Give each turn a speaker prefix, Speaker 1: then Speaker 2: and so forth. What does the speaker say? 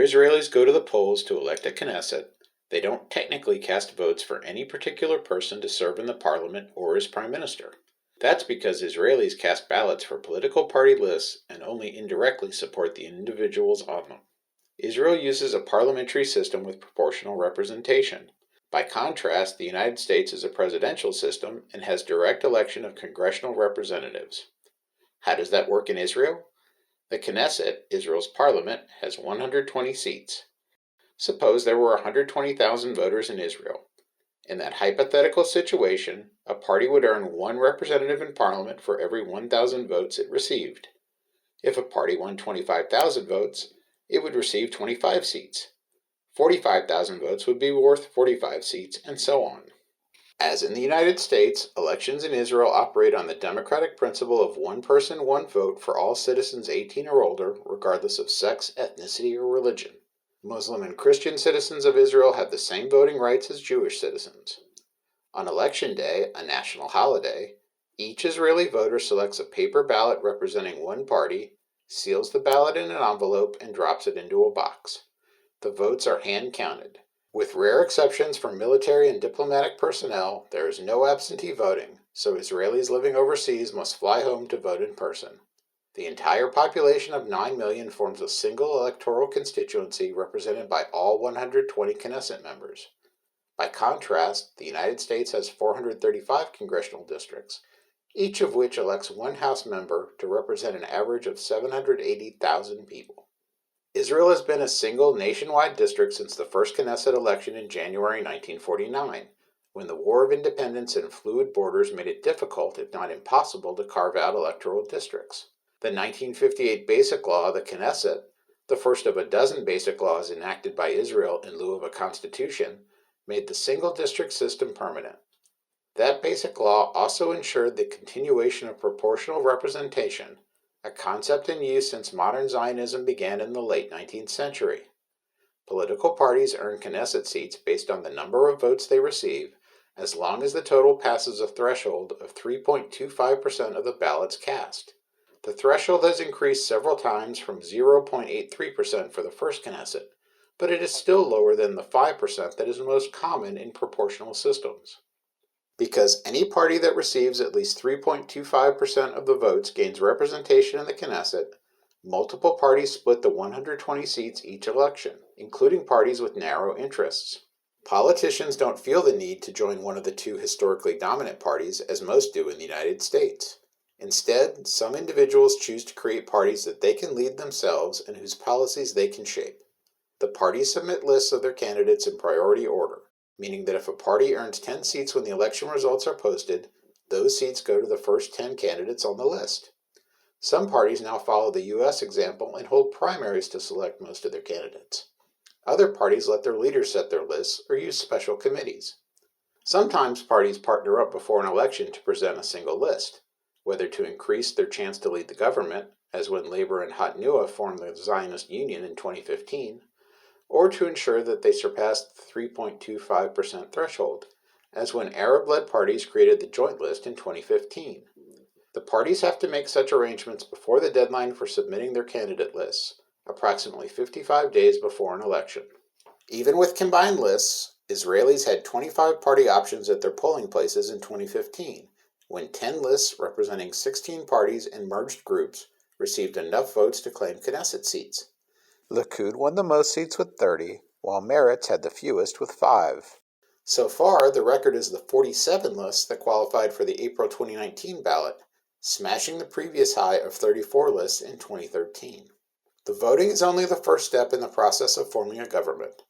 Speaker 1: Israelis go to the polls to elect a Knesset, they don't technically cast votes for any particular person to serve in the parliament or as prime minister. That's because Israelis cast ballots for political party lists and only indirectly support the individuals on them. Israel uses a parliamentary system with proportional representation. By contrast, the United States is a presidential system and has direct election of congressional representatives. How does that work in Israel? The Knesset, Israel's parliament, has 120 seats. Suppose there were 120,000 voters in Israel. In that hypothetical situation, a party would earn one representative in parliament for every 1,000 votes it received. If a party won 25,000 votes, it would receive 25 seats. 45,000 votes would be worth 45 seats, and so on. As in the United States, elections in Israel operate on the democratic principle of one person, one vote for all citizens 18 or older, regardless of sex, ethnicity, or religion. Muslim and Christian citizens of Israel have the same voting rights as Jewish citizens. On Election Day, a national holiday, each Israeli voter selects a paper ballot representing one party, seals the ballot in an envelope, and drops it into a box. The votes are hand-counted. With rare exceptions for military and diplomatic personnel, there is no absentee voting, so Israelis living overseas must fly home to vote in person. The entire population of 9 million forms a single electoral constituency represented by all 120 Knesset members. By contrast, the United States has 435 congressional districts, each of which elects one House member to represent an average of 780,000 people. Israel has been a single nationwide district since the first Knesset election in January 1949, when the War of Independence and fluid borders made it difficult, if not impossible, to carve out electoral districts. The 1958 Basic Law, the Knesset, the first of a dozen basic laws enacted by Israel in lieu of a constitution, made the single district system permanent. That basic law also ensured the continuation of proportional representation, a concept in use since modern Zionism began in the late 19th century. Political parties earn Knesset seats based on the number of votes they receive, as long as the total passes a threshold of 3.25% of the ballots cast. The threshold has increased several times from 0.83% for the first Knesset, but it is still lower than the 5% that is most common in proportional systems. Because any party that receives at least 3.25% of the votes gains representation in the Knesset, multiple parties split the 120 seats each election, including parties with narrow interests. Politicians don't feel the need to join one of the two historically dominant parties, as most do in the United States. Instead, some individuals choose to create parties that they can lead themselves and whose policies they can shape. The parties submit lists of their candidates in priority order, meaning that if a party earns 10 seats when the election results are posted, those seats go to the first 10 candidates on the list. Some parties now follow the U.S. example and hold primaries to select most of their candidates. Other parties let their leaders set their lists or use special committees. Sometimes parties partner up before an election to present a single list, whether to increase their chance to lead the government, as when Labor and Hatnuah formed the Zionist Union in 2015, or to ensure that they surpassed the 3.25% threshold, as when Arab-led parties created the Joint List in 2015. The parties have to make such arrangements before the deadline for submitting their candidate lists, approximately 55 days before an election. Even with combined lists, Israelis had 25 party options at their polling places in 2015, when 10 lists representing 16 parties and merged groups received enough votes to claim Knesset seats. Likud won the most seats with 30, while Meretz had the fewest with 5. So far, the record is the 47 lists that qualified for the April 2019 ballot, smashing the previous high of 34 lists in 2013. The voting is only the first step in the process of forming a government.